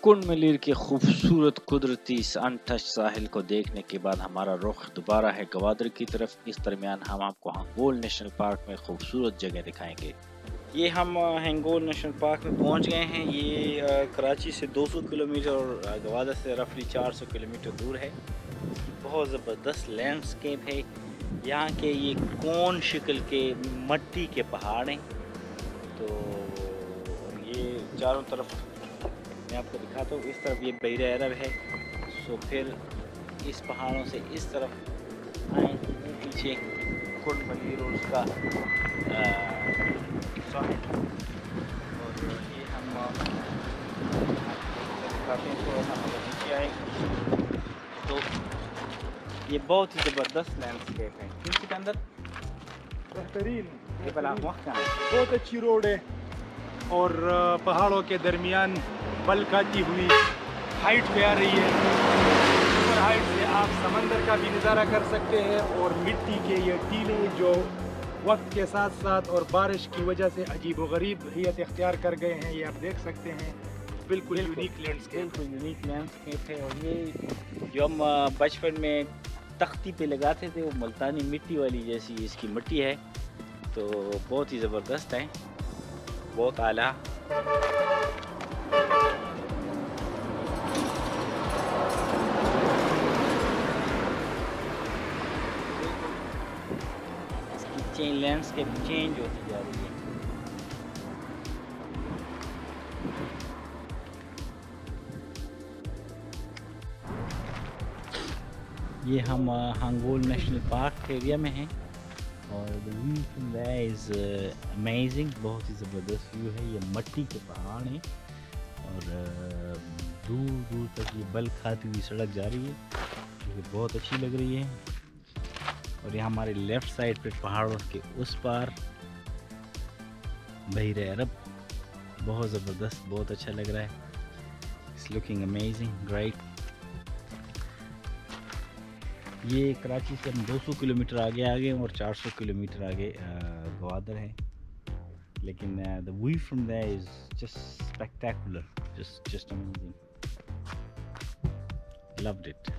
कुन मलीर के खूबसूरत कुदरती इस अनटच साहिल को देखने के बाद हमारा रुख दोबारा है गवादर की तरफ। इस दरमियान हम आपको हंगोल नेशनल पार्क में खूबसूरत जगह दिखाएंगे। ये हम हंगोल नेशनल पार्क में पहुंच गए हैं। ये कराची से 200 किलोमीटर और गवादर से रफली 400 किलोमीटर दूर है। बहुत ज़बरदस्त लैंडस्केप है। यहाँ के ये कोन शक्ल के मट्टी के पहाड़ हैं। तो ये चारों तरफ मैं आपको दिखाता हूँ। इस तरफ ये बहर अरब है। सो फिर इस पहाड़ों से इस तरफ आए पीछे कुन मलीर और उसका साहिल। और ये हम दिखाते हैं। थोड़ा सा हम नीचे आए तो ये बहुत ही ज़बरदस्त लैंडस्केप है। इसके अंदर बेहतरीन ये बला बहुत अच्छी रोड है और पहाड़ों के दरमियान बल खाती हुई हाइट पे आ रही है। ऊपर हाइट से आप समंदर का भी नज़ारा कर सकते हैं और मिट्टी के ये टीले जो वक्त के साथ साथ और बारिश की वजह से अजीब व गरीब हैयत इख्तियार कर गए हैं, ये आप देख सकते हैं। बिल्कुल यूनिक लैंडस्केप है। और ये जो हम बचपन में तख्ती पे लगाते थे वो मुल्तानी मिट्टी वाली जैसी इसकी मिट्टी है। तो बहुत ही ज़बरदस्त है, बहुत आला। इसकी लैंडस्केप चेंज होती जा रही है। ये हम हंगोल नेशनल पार्क एरिया में हैं और the view from there is amazing. बहुत ही ज़बरदस्त व्यू है। ये मट्टी के पहाड़ हैं और दूर दूर तक ये बल खाती हुई सड़क जा रही है जो कि बहुत अच्छी लग रही है। और ये हमारे लेफ़्ट साइड पे पहाड़ों के उस पार बहर अरब। बहुत ज़बरदस्त, बहुत अच्छा लग रहा है। It's looking amazing, great. ये कराची से हम 200 किलोमीटर आगे आ गए और 400 किलोमीटर आगे गवादर है। लेकिन the view from there is just spectacular, just amazing, loved it.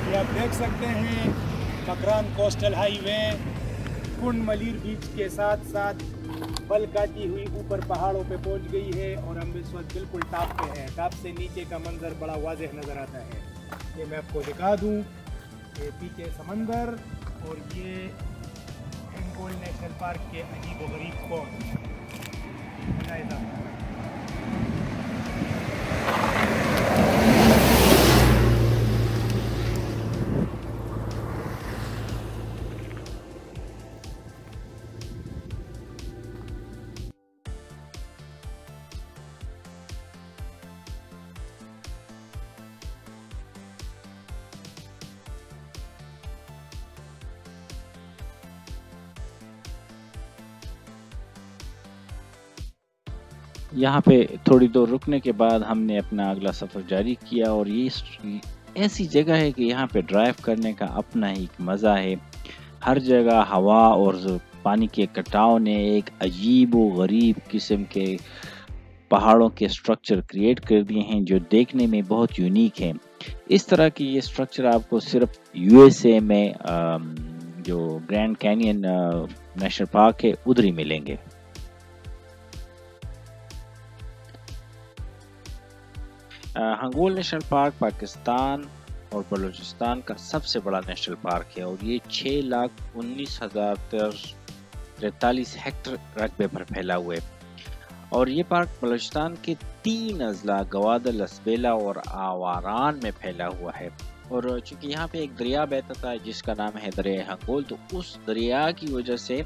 ये आप देख सकते हैं मकरान कोस्टल हाईवे कुन मलीर बीच के साथ साथ बल खाती हुई ऊपर पहाड़ों पे पहुंच गई है और हम इस वक्त बिल्कुल टॉप पे हैं। टॉप से नीचे का मंजर बड़ा वाज़ेह नज़र आता है। ये मैं आपको दिखा दूं, ये पीछे समंदर और ये हंगोल नेशनल पार्क के अजीब व गरीब स्पॉट। यहाँ पे थोड़ी दूर रुकने के बाद हमने अपना अगला सफ़र जारी किया। और ये ऐसी जगह है कि यहाँ पे ड्राइव करने का अपना ही एक मज़ा है। हर जगह हवा और पानी के कटाव ने एक अजीब व गरीब किस्म के पहाड़ों के स्ट्रक्चर क्रिएट कर दिए हैं जो देखने में बहुत यूनिक हैं। इस तरह की ये स्ट्रक्चर आपको सिर्फ यूएसए में जो ग्रैंड कैनियन नेशनल पार्क है उधर ही मिलेंगे। हंगोल नेशनल पार्क पाकिस्तान और बलूचिस्तान का सबसे बड़ा नेशनल पार्क है और ये 6,19,43 हेक्टर रकबे पर फैला हुआ है। और ये पार्क बलूचिस्तान के 3 अजला गवादर, लसबेला और आवारान में फैला हुआ है। और चूंकि यहाँ पे एक दरिया बहता था जिसका नाम है दरिया हंगोल, तो उस दरिया की वजह से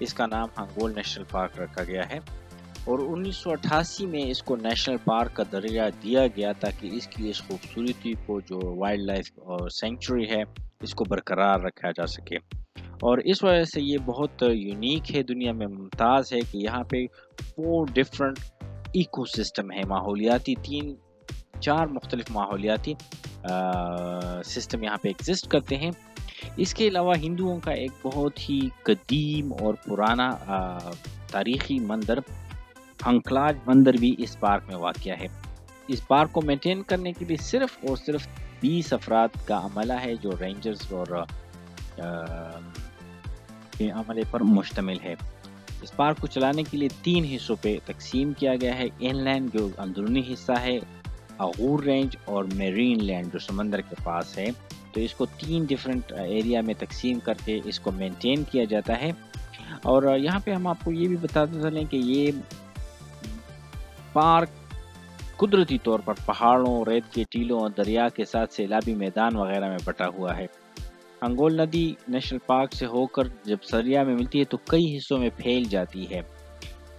इसका नाम हंगोल नेशनल पार्क रखा गया है। और 1988 में इसको नेशनल पार्क का दर्जा दिया गया ताकि इसकी इस खूबसूरती को, जो वाइल्ड लाइफ और सेंचुरी है, इसको बरकरार रखा जा सके। और इस वजह से ये बहुत यूनिक है, दुनिया में मुमताज़ है कि यहाँ पे 4 डिफरेंट इकोसिस्टम है माहौलियाती, 3-4 मुख्तलिफ माहौलियाती सिस्टम यहाँ पे एग्जिस्ट करते हैं। इसके अलावा हिंदुओं का एक बहुत ही कदीम और पुराना तारीख़ी मंदिर हंकलाज मंदिर भी इस पार्क में वाक़या है। इस पार्क को मेंटेन करने के लिए सिर्फ़ और सिर्फ 20 अफराद का अमला है, जो रेंजर्स और के अमले पर मुश्तमिल है। इस पार्क को चलाने के लिए 3 हिस्सों पे तकसीम किया गया है। इनलैंड जो अंदरूनी हिस्सा है, अगूर रेंज और मेरीन लैंड जो समंदर के पास है। तो इसको 3 डिफरेंट एरिया में तकसीम करके इसको मेंटेन किया जाता है। और यहाँ पे हम आपको ये भी बताते चलें कि ये पार्क कुदरती तौर पर पहाड़ों, रेत के टीलों और दरिया के साथ सैलाबी मैदान वगैरह में बटा हुआ है। अंगोल नदी नेशनल पार्क से होकर जब सरिया में मिलती है तो कई हिस्सों में फैल जाती है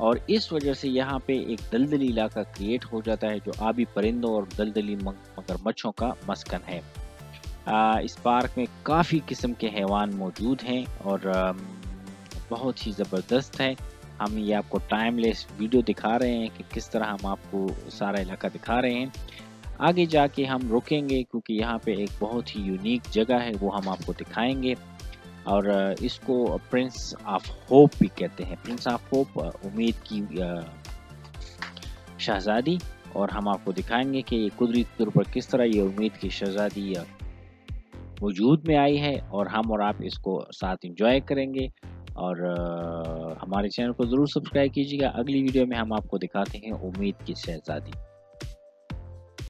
और इस वजह से यहाँ पे एक दलदली इलाका क्रिएट हो जाता है जो आबी परिंदों और दलदली मगरमच्छों का मस्कन है। इस पार्क में काफ़ी किस्म के हैवान मौजूद हैं और बहुत ही ज़बरदस्त है। हम ये आपको टाइमलेस वीडियो दिखा रहे हैं कि किस तरह हम आपको सारा इलाका दिखा रहे हैं। आगे जाके हम रुकेंगे क्योंकि यहाँ पे एक बहुत ही यूनिक जगह है, वो हम आपको दिखाएंगे और इसको प्रिंस ऑफ होप भी कहते हैं। प्रिंस ऑफ होप उम्मीद की शहजादी, और हम आपको दिखाएंगे कि ये कुदरती तौर पर किस तरह ये उम्मीद की शहजादी वजूद में आई है और हम और आप इसको साथ एंजॉय करेंगे। और हमारे चैनल को ज़रूर सब्सक्राइब कीजिएगा। अगली वीडियो में हम आपको दिखाते हैं उम्मीद की शहजादी।